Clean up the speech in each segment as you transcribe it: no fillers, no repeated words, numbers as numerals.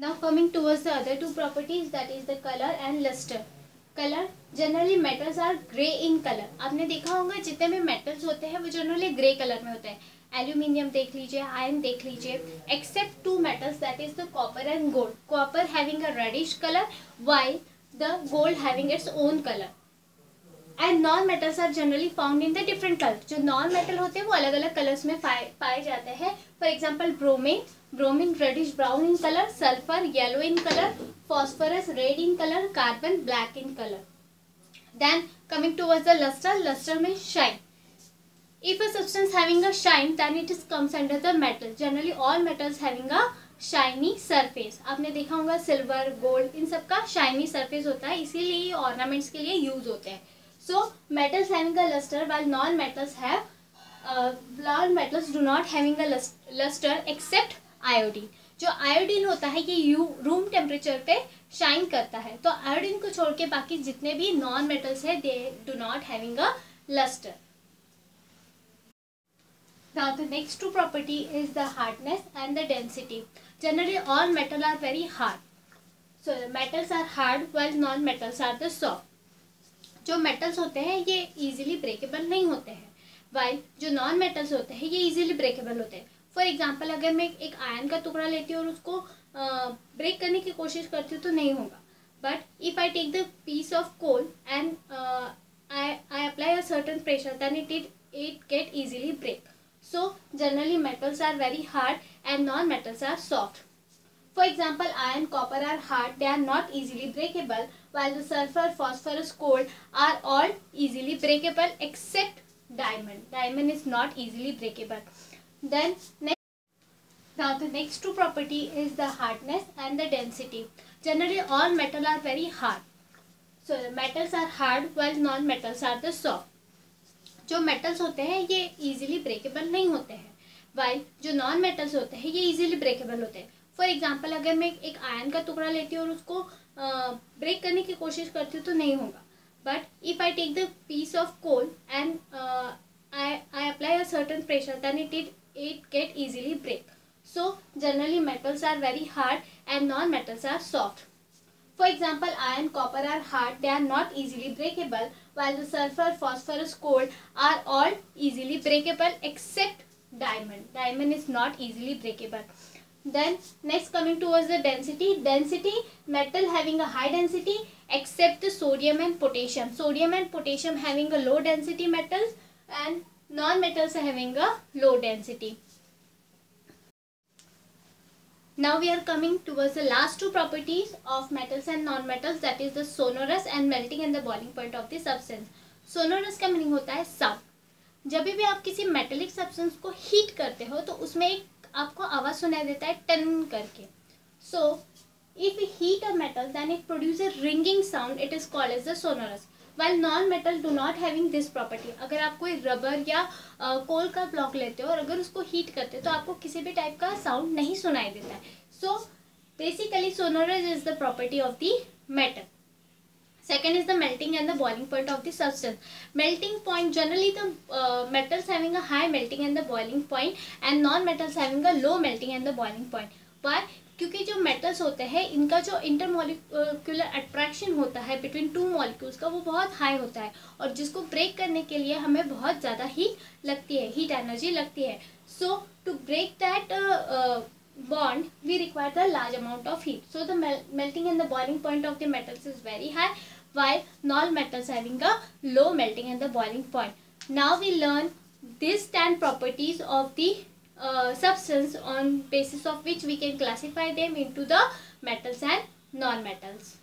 Now coming towards the other two properties, that is the color and luster. Colour generally metals are grey in colour. आपने देखा होगा जितने भी metals होते हैं वो जनरली ग्रे कलर में होते हैं. एल्यूमिनियम देख लीजिए, आयरन देख लीजिए, except two metals that is the copper and gold. Copper having a reddish colour while the gold having its own color. And non metals are generally found in the different colors. जो non metal होते हैं वो अलग अलग colours में पाए जाते हैं. For example bromine reddish brown in colour, sulphur yellow in colour, phosphorus red in colour, carbon black in colour. Then coming towards the luster में shine. If a substance having a shine, then it is comes under the metal. Generally all metals having a shiny surface. आपने देखा होगा silver, gold, इन सब का shiny surface होता है, इसीलिए ये ऑर्नामेंट्स के लिए यूज होते हैं. So metals having a lustre while non metals do not having a lustre except iodine. जो आयोडीन होता है ये रूम टेम्परेचर पे शाइन करता है, तो आयोडीन को छोड़ के बाकी जितने भी नॉन मेटल्स है they do not having a lustre. Now the next two property is the hardness and the density. Generally all metal are very hard. So metals are hard while non-metals are the soft. जो metals होते हैं ये easily breakable नहीं होते हैं, while जो non-metals होते हैं ये easily breakable होते हैं. For example अगर मैं एक आयरन का टुकड़ा लेती हूँ और उसको ब्रेक करने की कोशिश करती हूँ तो नहीं होगा. But if I take the piece of coal and I apply a certain pressure, then it get easily break. So generally metals are very hard and non-metals are soft. For example, iron, copper are hard, they are not easily breakable, while the sulfur, phosphorus, gold are all easily breakable except diamond. Diamond is not easily breakable. Then now the next two property is the hardness and the density. Generally all metal are very hard. So the metals are hard while non-metals are the soft. जो metals होते हैं ये easily breakable नहीं होते हैं, while जो non metals होते हैं ये इजीली ब्रेकेबल होते हैं. फॉर एग्जांपल अगर मैं एक आयरन का टुकड़ा लेती हूँ और उसको ब्रेक करने की कोशिश करती हूँ तो नहीं होगा. But if I take the piece of coal and I apply a certain pressure, then it get easily break. So generally metals are very hard and non metals are soft. For example, iron, copper are hard, they are not easily breakable, while the sulfur, phosphorus, gold are all easily breakable except diamond. Diamond is not easily breakable. Then next coming towards the density. Density, metal having a high density except the sodium and potassium. Sodium and potassium having a low density metals and non-metals having a low density. Now we are coming towards the last two properties of metals and non-metals, that is the sonorous and melting and the boiling point of the substance. Sonorous का meaning होता है sound. जब भी आप किसी metallic substance को heat करते हो तो उसमें एक आपको आवाज़ सुनाई देता है टन करके. So if we heat a metal then it produces a ringing sound, it is called as the sonorous. While non-metal do not having this property. अगर आप कोई रबर या कोल का ब्लॉक लेते हो और अगर उसको हीट करते हो तो आपको किसी भी टाइप का साउंड नहीं सुनाई देता है. So basically sonorous is the property of the metal. Second is the melting and the boiling point of the substance. Melting point, generally the metals having a high melting and the boiling point and non-metals having a low melting and the boiling point. Why? क्योंकि जो metals होते हैं इनका जो intermolecular attraction होता है between two molecules का वो बहुत हाई होता है और जिसको ब्रेक करने के लिए हमें बहुत ज़्यादा हीट लगती है, हीट एनर्जी लगती है. So to break that bond we require the large amount of heat. So the melting and the boiling point of the metals is very high while non-metals having a low melting and the boiling point. Now we learn these 10 properties of the substance on basis of which we can classify them into the metals and non-metals.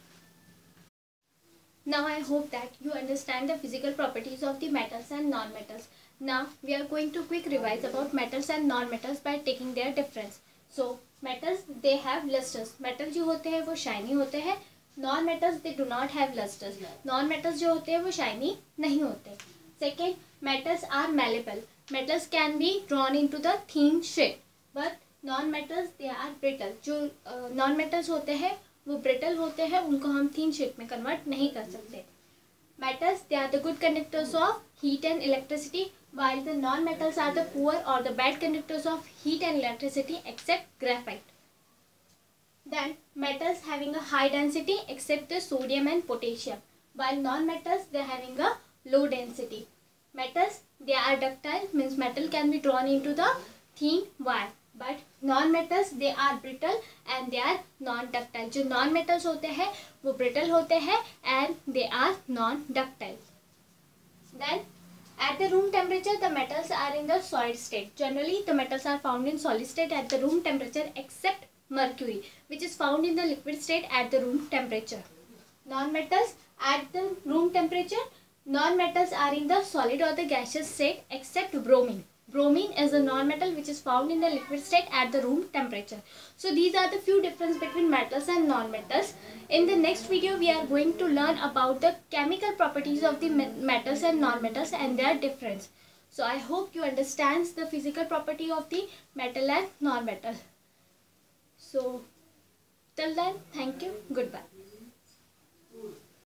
Now I hope that you understand the physical properties of the metals and non-metals. Now we are going to quick revise about metals and non-metals by taking their difference. So metals they have lusters. Metal जो होते हैं वो shiny होते हैं. Non-metals they do not have lusters. Non-metals जो होते हैं वो shiny नहीं होते. Second, metals are malleable. Metals can be drawn into the thin sheet, but non-metals they are brittle. जो non-metals होते हैं वो brittle होते हैं, उनको हम thin sheet में convert नहीं कर सकते. Metals they are the good conductors of heat and electricity, while the non-metals are the poor or the bad conductors of heat and electricity except graphite. Then metals having a high density except the sodium and potassium, while non-metals they are having a low density. Metals they are ductile, means metal can be drawn into the thin wire, but non-metals they are brittle and they are non-ductile. जो non-metals होते हैं वो brittle होते हैं and they are non-ductile. Then at the room temperature the metals are in the solid state. Generally the metals are found in solid state at the room temperature except mercury, which is found in the liquid state at the room temperature. Non-metals at the room temperature, non-metals are in the solid or the gaseous state except bromine. Bromine is a non-metal which is found in the liquid state at the room temperature. So these are the few differences between metals and non-metals. In the next video we are going to learn about the chemical properties of the metals and non-metals and their difference. So I hope you understand the physical property of the metal and non-metal. So till then, thank you, goodbye.